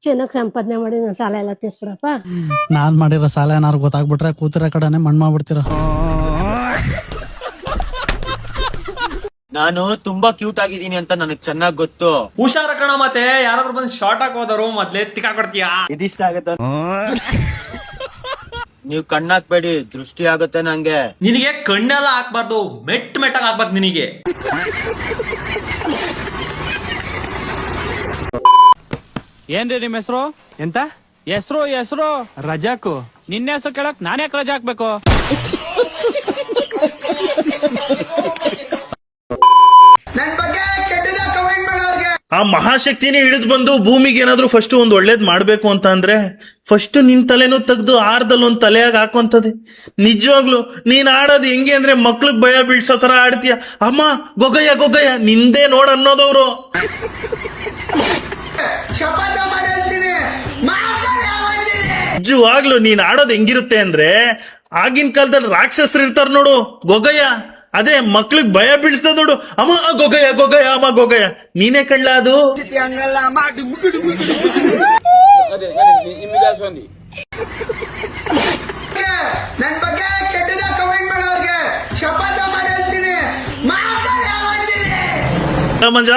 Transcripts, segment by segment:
ಚೆನ್ನಾಗಿ ಸಂಪಾದನೆ ಮಾಡಿ ನನ್ನ ಸಾಲ ಎಲ್ಲ ತೀರ್ಸ್ಬಿಡಪ್ಪ. ನಾನ್ ಮಾಡಿರೋ ಸಾಲ ಏನಾರು ಗೊತ್ತಾಗ್ಬಿಟ್ರೆ ಕೂತಿರೋ ಕಡೆನೆ ಮಣ್ಣು ಮಾಡ್ಬಿಡ್ತೀರ. ನಾನು ತುಂಬಾ ಕ್ಯೂಟ್ ಆಗಿದ್ದೀನಿ ಅಂತ ನನಗ್ ಚೆನ್ನಾಗ್ ಗೊತ್ತು. ಹುಷಾರ ಕಣ, ಮತ್ತೆ ಯಾರಾದ್ರೂ ಬಂದು ಶಾರ್ಟ್ ಹಾಕೋದರು ಮೊದ್ಲೇ ತಿಕ್ಕಾಕೊಡ್ತೀಯಾ? ಇದಿಷ್ಟ ಆಗತ್ತ. ನೀವ್ ಕಣ್ಣಾಕ್ಬೇಡಿ, ದೃಷ್ಟಿ ಆಗುತ್ತೆ ನಂಗೆ. ನಿನಗೆ ಕಣ್ಣೆಲ್ಲ ಹಾಕ್ಬಾರ್ದು, ಮೆಟ್ಟಾಗ ಹಾಕ್ಬಾರ್ದು ನಿನಗೆ. ಏನ್ರಿ ನಿಮ್ ಹೆಸರು? ಎಂತ ಹೆಸರು ರಜಾಕು? ನಿನ್ನ ಹೆಸರು ಕೇಳಕ್ ನಾನ್ ಯಾಕೆ ರಜಾ ಹಾಕ್ಬೇಕು? ಆ ಮಹಾಶಕ್ತಿನೇ ಇಳಿದು ಬಂದು ಭೂಮಿಗೆ ಏನಾದ್ರು ಫಸ್ಟ್ ಒಂದ್ ಒಳ್ಳೇದ್ ಮಾಡ್ಬೇಕು ಅಂತ ಅಂದ್ರೆ ಫಸ್ಟ್ ನಿನ್ ತಲೆನೂ ತೆಗ್ದು ಆರ್ದಲ್ಲಿ ಒಂದ್ ತಲೆಯಾಗ ಹಾಕುವಂತದೆ. ನಿಜವಾಗ್ಲು ನೀನ್ ಆಡೋದು ಹೆಂಗೆ ಅಂದ್ರೆ ಮಕ್ಳಿಗೆ ಭಯ ಬೀಳ್ಸೋ ತರ ಆಡ್ತೀಯ. ಅಮ್ಮ ಗೊಗಯ್ಯ ಗೊಗಯ್ಯ ನಿಂದೇ ನೋಡ್ ಅನ್ನೋದವ್ರು. ನಿಜವಾಗ್ಲು ನೀನ್ ಆಡೋದು ಹೆಂಗಿರುತ್ತೆ ಅಂದ್ರೆ ಆಗಿನ ಕಾಲದಲ್ಲಿ ರಾಕ್ಷಸರು ಇರ್ತಾರ ನೋಡು, ಗೊಗಯ್ಯ ಅದೇ ಮಕ್ಳಿಗೆ ಭಯ ಬೀಳ್ಸ್ದ ನೋಡು. ಅಮ್ಮ ಗೊಗಯ್ಯ ಗೊಗಯ್ಯ ಅಮ್ಮ ಗೊಗಯ್ಯ ನೀನೇ ಕಳ್ಳ ಅದು. ಮಂಜ,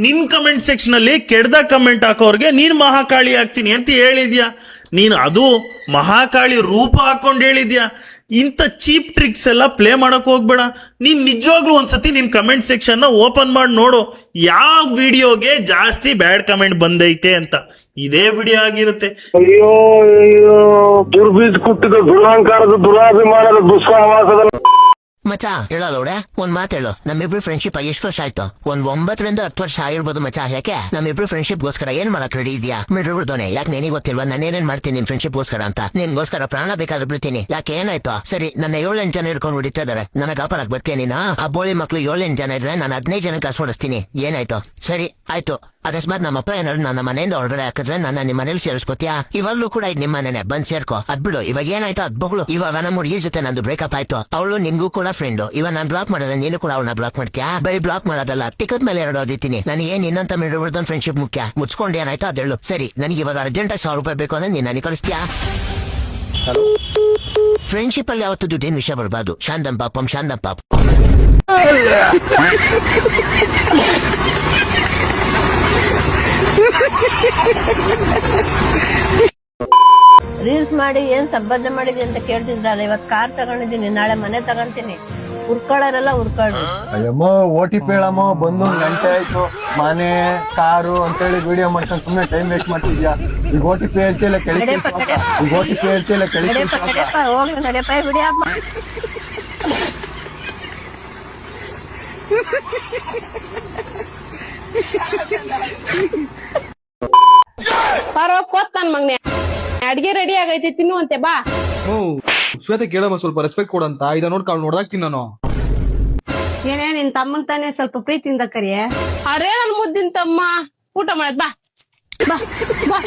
ನಿನ್ ಕಮೆಂಟ್ ಸೆಕ್ಷನ್ ಅಲ್ಲಿ ಕೆಡ್ದ ಕಮೆಂಟ್ ಹಾಕೋರ್ಗೆ ನೀನ್ ಮಹಾಕಾಳಿ ಆಗ್ತೀನಿ ಅಂತ ಹೇಳಿದ್ಯಾ. ನೀನು ಅದು ಮಹಾಕಾಳಿ ರೂಪ ಹಾಕೊಂಡ್ ಹೇಳಿದ್ಯಾ. ಇಂಥ ಚೀಪ್ ಟ್ರಿಕ್ಸ್ ಎಲ್ಲ ಪ್ಲೇ ಮಾಡಕ್ ಹೋಗ್ಬೇಡ. ನೀನ್ ನಿಜವಾಗ್ಲೂ ಒಂದ್ಸತಿ ನಿನ್ ಕಮೆಂಟ್ ಸೆಕ್ಷನ್ ನ ಓಪನ್ ಮಾಡಿ ನೋಡು, ಯಾವ ವಿಡಿಯೋಗೆ ಜಾಸ್ತಿ ಬ್ಯಾಡ್ ಕಮೆಂಟ್ ಬಂದೈತೆ ಅಂತ. ಇದೇ ವಿಡಿಯೋ ಆಗಿರುತ್ತೆ. ಅಯ್ಯೋ ಅಯ್ಯೋ, ದುರ್ಬೀಜ್ ಕುಟ್ಟಿದ ದುರಾಂಕಾರದ ದುರಾಭಿಮಾನದ ದುಸ್ಸಾಹಸದ ಮಚಾ ಹೇಳೋಳೆ ಒಂದ್ ಮಾತು ಹೇಳು. ನಮ್ಮಿಬ್ರು ಫ್ರೆಂಡ್ಶಿಪ್ ಎಷ್ಟು ವರ್ಷ ಆಯ್ತು? ಒಂದ್ 9 ರಿಂದ 10 ವರ್ಷ ಆಗಿರ್ಬೋದು ಮಚಾ. ಯಾಕೆ ನಮ್ಮಿಬ್ರು ಫ್ರೆಂಡ್ಶಿಪ್ ಗೋಸ್ಕರ ಏನ್ ಮಾಡಕ್ ರೆಡಿ ಇದೆಯಾ? ಮಿಡ್ಬಿಡ್ದೋನೆ ಯಾಕೆ ನಿನಗೆ ಗೊತ್ತಿಲ್ವಾ ನಾನೇನೇನ್ ಮಾಡ್ತೀನಿ ನಿಮ್ ಫ್ರೆಂಡ್ಶಿಪ್ ಗೋಸ್ಕರ ಅಂತ? ನಿನ್ಗೋಸ್ಕರ ಪ್ರಾಣ ಬೇಕಾದ್ರೆ ಬಿಡ್ತೀನಿ. ಯಾಕೆ ಏನಾಯ್ತು? ಸರಿ, ನನ್ನ 7-8 ಜನ ಹಿಡ್ಕೊಂಡು ಹೊಡಿತಾ ಇದಾರೆ, ನನಗೆ ಆಪರಕ್ ಬರ್ತೀನಿ ನೀನಾ? ಆ ಬೋಳಿ ಮಕ್ಳು 7-8 ಜನ ಇದ್ರೆ ನಾನು 15 ಜನ ಕಾಸು ಹೊಡಿಸ್ತೀನಿ. ಏನಾಯ್ತು? ಸರಿ ಆಯ್ತು. ಅಕಸ್ಮಾತ್ ನಮ್ಮಪ್ಪ ಏನಾದ್ರು ನನ್ನ ಮನೆಯಿಂದ ಹೊರಗಡೆ ಹಾಕಿದ್ರೆ ನನ್ನ ನಿಮ್ಮ ಮನೇಲಿ ಸೇರಿಸ್ಕೊತೀಯಾ? ಇವಾಗ್ಲೂ ಕೂಡ ಇದು ನಿಮ್ಮ ಮನೆನೆ, ಬಂದ್ ಸೇರ್ಕೋ. ಅದ್ಬಿಡು. ಇವಾಗ ಏನಾಯ್ತು ಅದ್ ಬಗ್ಳು. ಇವಾಗ ನಮ್ಮ ಹುಡುಗಿ ಜೊತೆ ನಂದು ಬ್ರೇಕಪ್ ಆಯ್ತು. ಅವಳು ನಿಂಗೂ ಕೂಡ ಫ್ರೆಂಡು. ಇವಾಗ ನಾನು ಬ್ಲಾಕ್ ಮಾಡಿದ್ರೆ ನೀನು ಕೂಡ ಅವಳನ್ನ ಬ್ಲಾಕ್ ಮಾಡ್ತೀಯಾ? ಬರೀ ಬ್ಲಾಕ್ ಮಾಡೋದಲ್ಲ, ಟಿಕೆಟ್ ಮೇಲೆ 2 ಓದಿತೀನಿ. ನನಗೆ ನಿನ್ನಂತ ಮಿಡ್ಬಿಡ್ದನ್ ಫ್ರೆಂಡ್ಶಿಪ್ ಮುಖ್ಯ. ಮುಚ್ಕೊಂಡು ಏನಾಯ್ತು ಅದೇಳು. ಸರಿ, ನನಗೆ ಇವಾಗ ಅರ್ಜೆಂಟಾಗಿ 1000 ರೂಪಾಯಿ ಬೇಕು ಅಂದ್ರೆ ನೀನ್ ನನಗೆ ಕಳಿಸ್ತೀಯಾ? ಫ್ರೆಂಡ್ಶಿಪ್ ಅಲ್ಲಿ ಯಾವತ್ತು ದುಡ್ಡಿನ ವಿಷಯ ಬರ್ಬಾರ್ದು. ಶಾಂತಂ ಪಾಪಂ ಶಾಂತಂ ಪಾಪ. ರೀಲ್ಸ್ ಮಾಡಿ ಏನ್ ಸಂಪಾದನೆ ಮಾಡಿದಿ ಅಂತ ಕೇಳ್ತಿದ್ರಲ್ಲ, ಇವತ್ ಕಾರ್ ತಗೊಂಡಿದ್ದೀನಿ, ನಾಳೆ ಮನೆ ತಗೊಂತೀನಿ. ಉರ್ಕೊಳ್ಳೋರೆಲ್ಲ ಉರ್ಕೊಳ್ಳಿ. ಅಯ್ಯಮ್ಮ OTP ಹೇಳಮ್ಮ, ಬಂದು 1 ಗಂಟೆ ಆಯ್ತು. ಮನೆ ಕಾರು ಅಂತೇಳಿ ವಿಡಿಯೋ ಮಾಡ್ಕೊಂಡು ಸುಮ್ನೆ ಟೈಮ್ ವೇಸ್ಟ್ ಮಾಡ್ತಿದ್ಯಾ? ಈಗ OTP ಹೇಳ್ತಿಲ್ಲ ಕೆಳಗೆ ಈಗ OTP ಹೇಳ್ತಿಲ್ಲ ಕೆಳಗೆ ಹೋಗ್ಲಿ ನಡೆಯಪ್ಪ ಬಿಡಿಯಪ್ಪ. ಬರೋ ಕೋತ್ ನನ್ ಮಗನೆ, ಅಡ್ಗೆ ರೆಡಿ ಆಗೈತಿ, ತಿನ್ನುವಂತೆ ಬಾ. ಶ್ವೇತ ಕೇಳಮ್ಮ, ಸ್ವಲ್ಪ ರೆಸ್ಪೆಕ್ಟ್ ಕೊಡಂತ. ಇದ ನೋಡ್ದಾಕ್ತೀನಿ ನಾನು. ಏನೇ ನಿನ್ ತಮ್ಮನ್ ತಾನೇ ಸ್ವಲ್ಪ ಪ್ರೀತಿಯಿಂದ ಕರಿಯ. ಅರೇ ನನ್ ಮುದ್ದಿನ ತಮ್ಮ, ಊಟ ಮಾಡದ್ ಬಾ ಬಾ ಬಾ.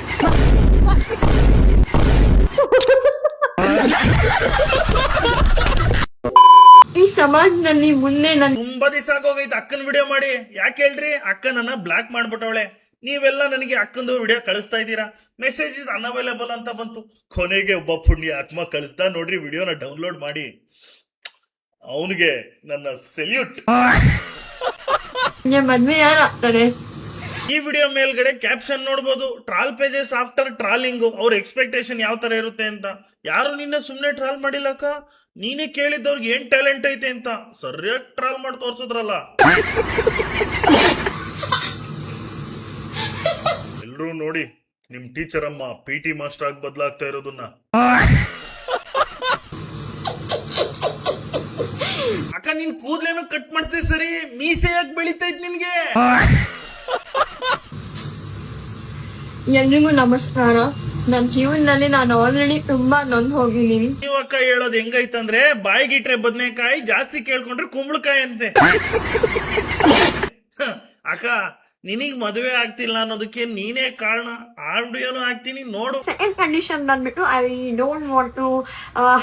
ಈ ಸಮಾಜದಲ್ಲಿ ಮುಂದೆ ತುಂಬಾ ದಿವಸ ಆಗೋಗೈತೆ ಅಕ್ಕನ ವಿಡಿಯೋ ಮಾಡಿ. ಯಾಕೆ ಹೇಳ್ರಿ? ಅಕ್ಕ ನನ್ನ ಬ್ಲಾಕ್ ಮಾಡ್ಬಿಟ್ಟವಳೆ. ನೀವೆಲ್ಲ ನನಗೆ ಅಕ್ಕಂದು ವಿಡಿಯೋ ಕಳಿಸ್ತಾ ಇದ್ದೀರಾ. ಮೆಸೇಜ್ ಇಸ್ ಅನ್ಅವೈಲೇಬಲ್ ಅಂತ ಬಂತು. ಕೊನೆಗೆ ಒಬ್ಬ ಪುಣ್ಯ ಆತ್ಮ ಕಳಿಸ್ತಾ ನೋಡ್ರಿ, ವಿಡಿಯೋನ ಡೌನ್ಲೋಡ್ ಮಾಡಿ. ಅವನಿಗೆ ನನ್ನ ಸೆಲ್ಯೂಟ್. ಮದ್ವೆ ಯಾರು ಆಗ್ತಾರೆ? ಈ ವಿಡಿಯೋ ಮೇಲ್ಗಡೆ ಕ್ಯಾಪ್ಷನ್ ನೋಡ್ಬೋದು, ಟ್ರಾಲ್ ಪೇಜಸ್ ಆಫ್ಟರ್ ಟ್ರಾಲಿಂಗ್. ಅವ್ರ ಎಕ್ಸ್ಪೆಕ್ಟೇಷನ್ ಯಾವ ತರ ಇರುತ್ತೆ ಅಂತ. ಯಾರು ನಿನ್ನ ಸುಮ್ನೆ ಟ್ರಾಲ್ ಮಾಡಿಲ್ಲಕ್ಕ, ನೀನೇ ಕೇಳಿದ್ದವ್ರಿಗೆ ಏನ್ ಟ್ಯಾಲೆಂಟ್ ಐತೆ ಅಂತ ಸರಿಯಾಗಿ ಟ್ರಾಲ್ ಮಾಡಿ ತೋರ್ಸಿದ್ರಲ್ಲ. ಎಲ್ರೂ ನೋಡಿ ನಿಮ್ ಟೀಚರ್ ಅಮ್ಮ PT ಮಾಸ್ಟರ್ ಆಗಿ ಬದಲಾಗ್ತಾ ಇರೋದನ್ನ. ಅಕ್ಕ ನಿನ್ ಕೂದ್ಲೇನೋ ಕಟ್ ಮಾಡಿಸ್ದೆ ಸರಿ, ಮೀಸೆ ಯಾಕೆ ಬೆಳಿತೈತ್ ನಿನ್ಗೆ? ಎಲ್ರಿಗೂ ನಮಸ್ಕಾರ. ನನ್ನ ಜೀವನದಲ್ಲಿ ನಾನು ಆಲ್ರೆಡಿ ತುಂಬಾ ನೊಂದು ಹೋಗಿದ್ದೀನಿ. ಅಕ್ಕ ಹೇಳೋದು ಹೆಂಗೈತಂದ್ರೆ, ಬಾಯಿಗಿಟ್ರೆ ಬದನೆಕಾಯಿ, ಜಾಸ್ತಿ ಕೇಳ್ಕೊಂಡ್ರೆ ಕುಂಬಳಕಾಯಿ ಅಂತೆ. ಅಕ್ಕ ನಿನಗ್ ಮದುವೆ ಆಗ್ತಿಲ್ಲ ಅನ್ನೋದಕ್ಕೆ ನೀನೇ ಕಾರಣ. ಆ ವಿಡಿಯೋನು ಹಾಕ್ತೀನಿ ನೋಡು. ಸೆಕೆಂಡ್ ಕಂಡೀಷನ್ ಬಂದ್ಬಿಟ್ಟು I don't want to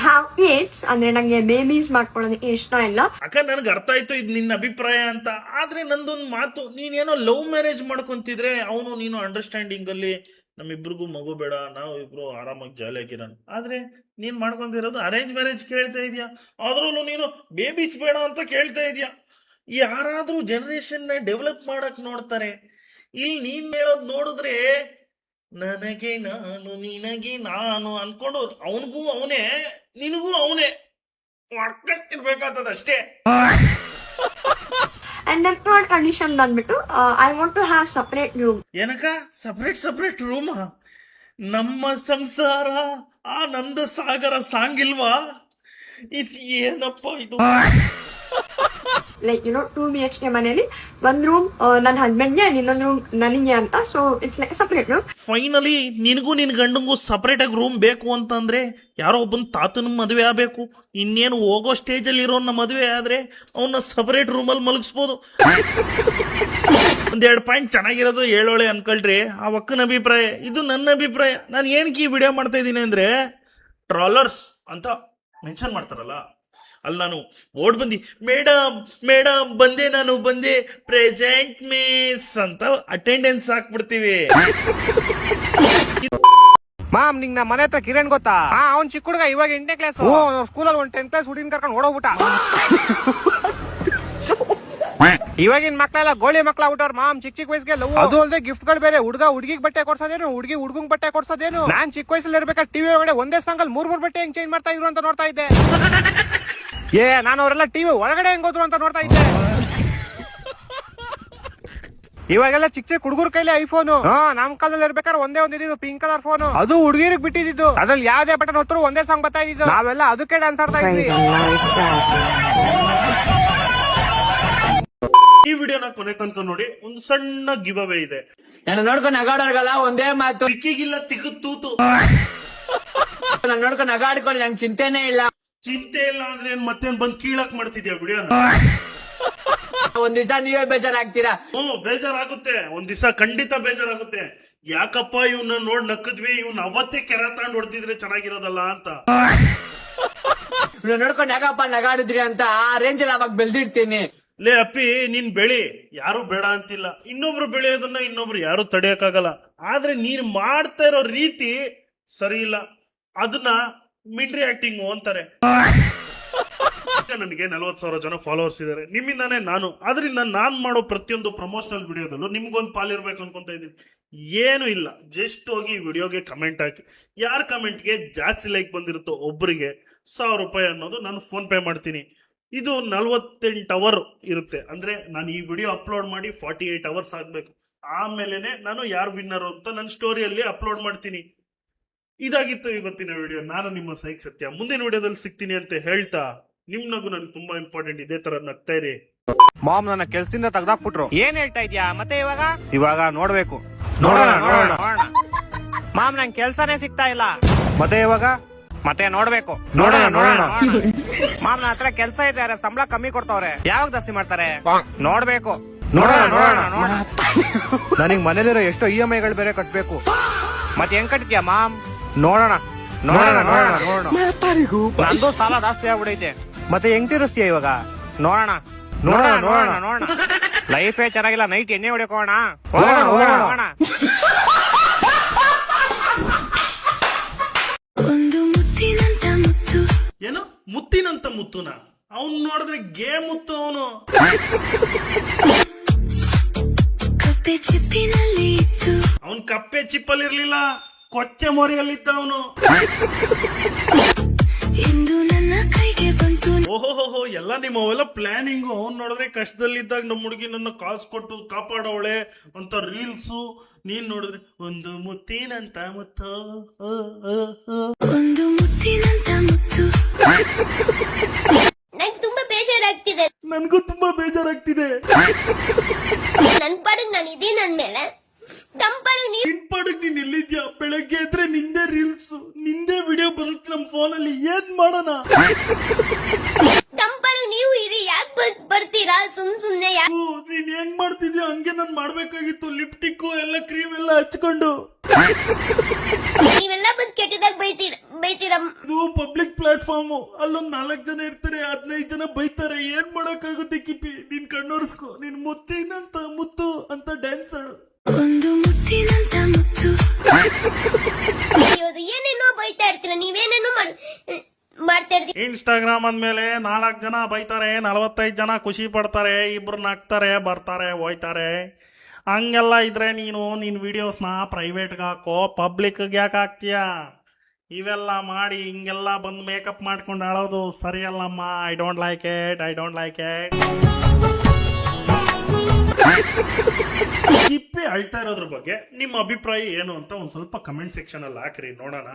have kids, ಅಂದ್ರೆ ನಂಗೆ ಬೇಬೀಸ್ ಮಾಡ್ಕೊಳ್ಳೋದಕ್ಕೆ ಇಷ್ಟ ಇಲ್ಲ. ಅಕ್ಕ ನನ್ಗೆ ಅರ್ಥ ಆಯ್ತು ಇದು ನಿನ್ನ ಅಭಿಪ್ರಾಯ ಅಂತ. ಆದ್ರೆ ನಂದೊಂದು ಮಾತು, ನೀನೇನೋ ಲವ್ ಮ್ಯಾರೇಜ್ ಮಾಡ್ಕೊಂತಿದ್ರೆ ಅವನು ನೀನು ಅಂಡರ್ಸ್ಟ್ಯಾಂಡಿಂಗ್ ಅಲ್ಲಿ ನಮ್ಮಿಬ್ರಿಗೂ ಮಗು ಬೇಡ, ನಾವು ಇಬ್ರು ಆರಾಮಾಗಿ ಜಾಲಿಯಾಗಿರೋಣ. ಆದ್ರೆ ನೀನ್ ಮಾಡ್ಕೊಂಡಿರೋದು ಅರೇಂಜ್ ಮ್ಯಾರೇಜ್ ಕೇಳ್ತಾ ಇದೀಯಾ, ಅದ್ರಲ್ಲೂ ನೀನು ಬೇಬೀಸ್ ಬೇಡ ಅಂತ ಕೇಳ್ತಾ ಇದೀಯಾ. ಯಾರಾದ್ರೂ ಜನರೇಷನ್ ನ ಡೆವಲಪ್ ಮಾಡಕ್ ನೋಡ್ತಾರೆ. ಇಲ್ಲಿ ನೀನ್ ಹೇಳೋದ್ ನೋಡಿದ್ರೆ ನನಗೆ ನಾನು ನಿನಗೆ ನಾನು ಅನ್ಕೊಂಡು ಅವನಿಗೂ ಅವನೇ ನಿನಗೂ ಅವನೇ ಮಾಡ್ಕೊತಿರ್ಬೇಕಾಗ್ತದ ಅಷ್ಟೇ. And then third condition ಬಂದ್ಬಿಟ್ಟು I want to have separate room. ಏನಕ್ಕ ಸಪ್ರೇಟ್ ರೂಮ? ನಮ್ಮ ಸಂಸಾರ ಆನಂದ ಸಾಗರ ಸಾಂಗಿಲ್ವಾ? ಇದು ಏನಪ್ಪ ಇದು? Like 2 BHK ಮನೇಲಿ ಒಂದ್ ರೂಮ್ ನನ್ನ ಹಸ್ಬೆಂಡ್ಗೆ and ಇನ್ನೊಂದು ರೂಮ್ ನನಗೆ ಅಂತ. So it's like separate room. Finally ನಿನಗೂ ನಿನ್ ಗಂಡಂಗೂ ಸಪರೇಟ್ ಆಗಿ ರೂಮ್ ಬೇಕು ಅಂತಂದ್ರೆ ಯಾರೋ ಒಬ್ಬನ ತಾತನ ಮದುವೆ ಆಗ್ಬೇಕು. ಇನ್ನೇನು ಹೋಗೋ ಸ್ಟೇಜ್ ಅಲ್ಲಿ ಇರೋನ್ನ ಮದುವೆ ಆದ್ರೆ ಅವನ್ನ ಸಪರೇಟ್ ರೂಮಲ್ಲಿ ಮಲಗಿಸ್ಬೋದು. ಒಂದೆರಡು ಪಾಯಿಂಟ್ ಚೆನ್ನಾಗಿರೋದು ಹೇಳೋಳೆ ಅನ್ಕೊಳ್ರಿ. ಆ ಒಕ್ಕನ ಅಭಿಪ್ರಾಯ, ಇದು ನನ್ನ ಅಭಿಪ್ರಾಯ. ನಾನು ಏನಕ್ಕೆ ಈ ವಿಡಿಯೋ ಮಾಡ್ತಾ ಇದ್ದೀನಿ ಅಂದ್ರೆ ಟ್ರಾಲರ್ಸ್ ಅಂತ ಮೆನ್ಷನ್ ಮಾಡ್ತಾರಲ್ಲ, ಅಲ್ಲಿ ನಾನು ಓಡ್ ಬಂದು ಮೇಡಮ್ ಬಂದೆ ಪ್ರೆಸೆಂಟ್ ಮಿಸ್ ಅಂತ ಅಟೆಂಡೆನ್ಸ್ ಹಾಕ್ಬಿಡ್ತೀವಿ. ಮಾಮ್ ನಿಂಗ್ ನಮ್ಮ ಮನೆ ಹತ್ರ ಕಿರಣ್ ಗೊತ್ತಾ? ಅವ್ನ್ ಚಿಕ್ಕ ಹುಡುಗ, ಇವಾಗ 8ನೇ ಕ್ಲಾಸ್. ಸ್ಕೂಲಲ್ಲಿ ಒಂದು 10th ಕ್ಲಾಸ್ ಹುಡುಗಿನ ಕರ್ಕೊಂಡು ಓಡೋಗ್ಬಿಟ್ಟ. ಇವಾಗಿನ ಮಕ್ಳೆಲ್ಲ ಗೋಳಿ ಮಕ್ಳಾಗ್ಬಿಟ್ಟವ್ರ ಮಾಮ್. ಚಿಕ್ಕ ವಯಸ್ಸಿಗೆ ಲವ್, ಅದು ಅಲ್ಲದೆ ಗಿಫ್ಟ್ ಗಳು ಬೇರೆ. ಹುಡುಗ ಹುಡುಗಿಗೆ ಬಟ್ಟೆ ಕೊಡ್ಸೋದೇನು, ಹುಡುಗಿ ಹುಡುಗಂಗ್ ಬಟ್ಟೆ ಕೊಡ್ಸೋದೇನು. ನಾನ್ ಚಿಕ್ಕ ವಯಸ್ಸಲ್ಲಿ ಇರ್ಬೇಕಾದ್ರೆ ಟಿವಿ ಒಳಗಡೆ ಒಂದೇ ಸಾಂಗಲ್ 3 ಬಟ್ಟೆ ಹೆಂಗ್ ಚೇಂಜ್ ಮಾಡ್ತಾ ಇದ್ರು ಅಂತ ನೋಡ್ತಾ ಇದ್ದೆ. ನಾನು ಅವರೆಲ್ಲ ಟಿವಿ ಒಳಗಡೆ ಹೆಂಗ್ ಹೋದ್ರು ಅಂತ ನೋಡ್ತಾ ಇದ್ದೆ. ಇವಾಗೆಲ್ಲ ಚಿಕ್ಕ ಹುಡುಗರ ಕೈಲಿ ಐಫೋನು. ನಮ್ ಕಾಲದಲ್ಲಿ ಇರ್ಬೇಕಾದ್ರೆ ಒಂದೇ ಇದ್ದಿದ್ದು ಪಿಂಕ್ ಕಲರ್ ಫೋನು, ಅದು ಹುಡುಗಿರಿಗೆ ಬಿಟ್ಟಿದ್ದು. ಅದ್ರಲ್ಲಿ ಯಾವ್ದೇ ಬಟನ್ ಹೊತ್ತರು ಒಂದೇ ಸಾಂಗ್ ಬರ್ತಾ ಇದ್ದು. ನಾವೆಲ್ಲ ಅದಕ್ಕೆ ಡ್ಯಾನ್ಸ್ ಆಡ್ತಾ ಇದ್ವಿ. ಈ ವಿಡಿಯೋನ ಕೊನೆ ತನಕ ನೋಡಿ. ಒಂದು ಸಣ್ಣ ಗಿವ್ ಅವೇ ಇದೆ. ನಾನು ನೋಡ್ಕೊಂಡು ನಗಾಡೋರ್ಗಲ್ಲ ಒಂದೇ ಮಾತು, ತಿಕ್ಕಿಗಿಲ್ಲ ತಿಕ್ಕು ತೂತು. ನಾನು ನೋಡ್ಕೊಂಡು ನಗಾಡ್ಕೊಂಡು ನಂಗೆ ಚಿಂತೆನೇ ಇಲ್ಲ. ಚಿಂತೆ ಇಲ್ಲ ಅಂದ್ರೆ ಏನ್ ಮತ್ತೇನ್ ಬಂದ್ ಕೀಳಕ್ ಮಾಡ್ತಿದ್ಯಾ ವಿಡಿಯೋನ? ಒಂದ್ ದಿವಸ ನೀವೇ ಬೇಜಾರಾಗ್ತೀರಾ. ಬೇಜಾರಾಗುತ್ತೆ, ಒಂದ್ ದಿವಸ ಖಂಡಿತ ಬೇಜಾರಾಗುತ್ತೆ. ಯಾಕಪ್ಪ ಇವ್ನ ನೋಡ್ ನಕ್ಕದ್ವಿ, ಇವ್ನ ಅವತ್ತೇ ಕೆರೆ ತಗೊಂಡ್ ಹೊಡ್ದಿದ್ರೆ ಚೆನ್ನಾಗಿರೋದಲ್ಲ ಅಂತ. ನೋಡ್ಕೊಂಡು ಯಾಕಪ್ಪ ನಗಾಡಿದ್ರಿ ಅಂತ ಆ ರೇಂಜ್ ಅಲ್ಲಿ ಅವಾಗ ಬೆಳ್ದಿರ್ತೀನಿ. ಲೇ ಅಪ್ಪಿ, ನೀನ್ ಬೆಳಿ, ಯಾರು ಬೇಡ ಅಂತಿಲ್ಲ. ಇನ್ನೊಬ್ರು ಬೆಳೆಯೋದನ್ನ ಇನ್ನೊಬ್ರು ಯಾರು ತಡೆಯಕ್ಕಾಗಲ್ಲ. ಆದ್ರೆ ನೀನ್ ಮಾಡ್ತಾ ಇರೋ ರೀತಿ ಸರಿ ಇಲ್ಲ. ಅದನ್ನ ಮಿಲ್ಟ್ರಿ ಆಕ್ಟಿಂಗ್ ಅಂತಾರೆ. ನನಗೆ 40,000 ಜನ ಫಾಲೋವರ್ಸ್ ಇದಾರೆ, ನಿಮ್ಮಿಂದಾನೇ ನಾನು. ಅದರಿಂದ ನಾನ್ ಮಾಡೋ ಪ್ರತಿಯೊಂದು ಪ್ರಮೋಷನಲ್ ವಿಡಿಯೋದಲ್ಲೂ ನಿಮ್ಗೊಂದು ಪಾಲಿರ್ಬೇಕು ಅನ್ಕೊಂತ ಇದ್ದೀನಿ. ಏನು ಇಲ್ಲ, ಜಸ್ಟ್ ಹೋಗಿ ವಿಡಿಯೋಗೆ ಕಮೆಂಟ್ ಹಾಕಿ. ಯಾರ ಕಮೆಂಟ್ಗೆ ಜಾಸ್ತಿ ಲೈಕ್ ಬಂದಿರುತ್ತೋ ಒಬ್ಬರಿಗೆ 1,000 ರೂಪಾಯಿ ಅನ್ನೋದು ನಾನು ಫೋನ್ ಪೇ ಮಾಡ್ತೀನಿ. ಇದು 48 ಅವರ್ ಇರುತ್ತೆ. ಅಂದ್ರೆ ನಾನು ಈ ವಿಡಿಯೋ ಅಪ್ಲೋಡ್ ಮಾಡಿ 48 ಅವರ್ಸ್ ಆಗ್ಬೇಕು. ಆಮೇಲೆನೆ ನಾನು ಯಾರು ವಿನ್ನರ್ ಅಂತ ನನ್ನ ಸ್ಟೋರಿಯಲ್ಲಿ ಅಪ್ಲೋಡ್ ಮಾಡ್ತೀನಿ. ಇದಾಗಿತ್ತು ಇವತ್ತಿನ ವಿಡಿಯೋ. ನಾನು ನಿಮ್ಮ ಸೈಕ್ ಸತ್ಯ. ಮುಂದಿನ ವಿಡಿಯೋದಲ್ಲಿ ಸಿಗ್ತೀನಿ ಅಂತ ಹೇಳ್ತಾ, ನಿಮ್ ನಗು ನನ್ಗೆ ತುಂಬಾ ಇಂಪಾರ್ಟೆಂಟ್. ಇದೇ ತರ ನಗ್ತಾ ಇರಿ. ಮಾಮ್ ನನ್ನ ಕೆಲ್ಸದಿಂದ ತೆಗ್ದಾಕ್ಬಿಟ್ರು. ಏನ್ ಹೇಳ್ತಾ ಇದ್ಯಾ? ಮತ್ತೆ ಇವಾಗ ನೋಡ್ಬೇಕು. ನೋಡೋಣ. ಮಾಮ್ ನಂಗೆ ಕೆಲ್ಸನೇ ಸಿಗ್ತಾ ಇಲ್ಲ. ಮತ್ತೆ ಮತ್ತೆ ನೋಡ್ಬೇಕು. ನೋಡೋಣ. ಮಾಮ್ ನನ್ನ ಹತ್ರ ಕೆಲ್ಸ ಇದೆ, ಸಂಬಳ ಕಮ್ಮಿ ಕೊಡ್ತಾವ್ರೆ. ಯಾವಾಗ ಜಾಸ್ತಿ ಮಾಡ್ತಾರೆ? ನೋಡ್ಬೇಕು. ನೋಡೋಣ. ನನಗ್ ಮನೇಲಿರೋ ಎಷ್ಟೋ EMI ಗಳು ಬೇರೆ ಕಟ್ಬೇಕು. ಮತ್ತೆ ಹೆಂಗ್ ಕಟ್ತೀಯ ಮಾಮ್? ನೋಡೋಣ. ನಂದು ಸಾಲ ಜಾಸ್ತಿ ಆಗ್ಬಿಡೈತೆ. ಮತ್ತೆ ಹೆಂಗ್ ತೀರಿಸ್ತೀಯ ಇವಾಗ? ನೋಡೋಣ. ಲೈಫೇ ಚೆನ್ನಾಗಿಲ್ಲ, ನೈಟ್ ಎಣ್ಣೆ ಹೊಡೆಕೋಣ. ಹೋಗೋಣ. ಏನು ಮುತ್ತಿನಂತ ಮುತ್ತುನ? ಅವನ್ ನೋಡಿದ್ರೆ ಗೇ ಮುತ್ತು. ಅವನು ಅವನ್ ಕಪ್ಪೆ ಚಿಪ್ಪಲ್ಲಿ ಇರ್ಲಿಲ್ಲ, ಕೊಚ್ಚೆ ಮೊರಿಯಲ್ಲಿದ್ದ ಅವನು. ಓಹೋ, ಎಲ್ಲ ನಿಮ್ಮವೆಲ್ಲ ಪ್ಲಾನಿಂಗು. ಅವ್ನ್ ನೋಡಿದ್ರೆ ಕಷ್ಟದಲ್ಲಿದ್ದಾಗ ನಮ್ಮ ಹುಡುಗಿ ನನ್ನ ಕಾಸು ಕೊಟ್ಟು ಕಾಪಾಡವಳೆ ಅಂತ ರೀಲ್ಸು. ನೀನ್ ನೋಡಿದ್ರೆ ಒಂದು ಮುತ್ತಿನಂತ ಮುತ್ತು. ನಂಗೆ ತುಂಬಾ ಬೇಜಾರಾಗ್ತಿದೆ. ನನ್ಗೂ ತುಂಬಾ ಬೇಜಾರಾಗ್ತಿದೆ. ನನ್ ಪಾಡಿಗೆ ನಾನು ಇದೀನಿ ಅಂದ್ಮೇಲೆ ನಿನ್ ಪಾಡಿಗೆ ನೀನ್ ಎಲ್ಲಿದ್ಯಾ? ಬೆಳಗ್ಗೆ ಎದ್ರೆ ನಿಂದೇ ರೀಲ್ಸು, ನಿಂದೇ ವಿಡಿಯೋ ಬರುತ್ತೆ ನಮ್ ಫೋನಲ್ಲಿ. ಏನ್ ಮಾಡೋಣ? ನೀವು ಇರಿ, ಯಾಕೆ ಬರ್ತೀರಾ ಸುಮ್ನೆ? ನೀನ್ ಹೆಂಗ್ ಮಾಡ್ತಿದ್ಯಾ ಹಂಗೆ ನಾನ್ ಮಾಡ್ಬೇಕಾಗಿತ್ತು. ಲಿಪ್ಟಿಕ್ ಎಲ್ಲ ಕ್ರೀಮ್ ಎಲ್ಲ ಹಚ್ಕೊಂಡು. ನೀವೆಲ್ಲ ಬಂದ್ ಕೆಟ್ಟದಾಗ ಬೈತೀರಾ. ಇದು ಪಬ್ಲಿಕ್ ಪ್ಲಾಟ್ಫಾರ್ಮ್, ಅಲ್ಲೊಂದ್ 4 ಜನ ಇರ್ತಾರೆ, 15 ಜನ ಬೈತಾರೆ. ಏನ್ ಮಾಡಕ್ಕಾಗುತ್ತೆ ಕಿಪಿ? ನೀನ್ ಕಣ್ಣೋರ್ಸ್ಕೊ. ನೀನ್ ಮುತ್ತಿನಂತ ಮುತ್ತು ಅಂತ ಡ್ಯಾನ್ಸ್ ಆಡು. ಏನೇನೋ ಬೈತಾ ಇರ್ತೀರ, ನೀವೇನೇನೋ ಮಾಡ್ತಾ ಇರ್ತೀರ. ಇನ್ಸ್ಟಾಗ್ರಾಮ್ ಅಂದ್ಮೇಲೆ 4 ಜನ ಬೈತಾರೆ, 45 ಜನ ಖುಷಿ ಪಡ್ತಾರೆ, 2 ನಗ್ತಾರೆ, ಬರ್ತಾರೆ, ಹೋಯ್ತಾರೆ. ಹಂಗೆಲ್ಲ ಇದ್ರೆ ನೀನು ನಿನ್ನ ವಿಡಿಯೋಸ್ನ ಪ್ರೈವೇಟ್ಗೆ ಹಾಕೋ, ಪಬ್ಲಿಕ್ಗೆ ಯಾಕೆ ಹಾಕ್ತೀಯ? ಇವೆಲ್ಲ ಮಾಡಿ ಹಿಂಗೆಲ್ಲ ಬಂದು ಮೇಕಪ್ ಮಾಡ್ಕೊಂಡು ಆಳೋದು ಸರಿಯಲ್ಲಮ್ಮ. I don't like it. Kippi ಅಳ್ತಾ ಇರೋದ್ರ ಬಗ್ಗೆ ನಿಮ್ಮ ಅಭಿಪ್ರಾಯ ಏನು ಅಂತ ಒಂದು ಸ್ವಲ್ಪ ಕಮೆಂಟ್ ಸೆಕ್ಷನ್ ಅಲ್ಲಿ ಹಾಕ್ರಿ, ನೋಡೋಣ.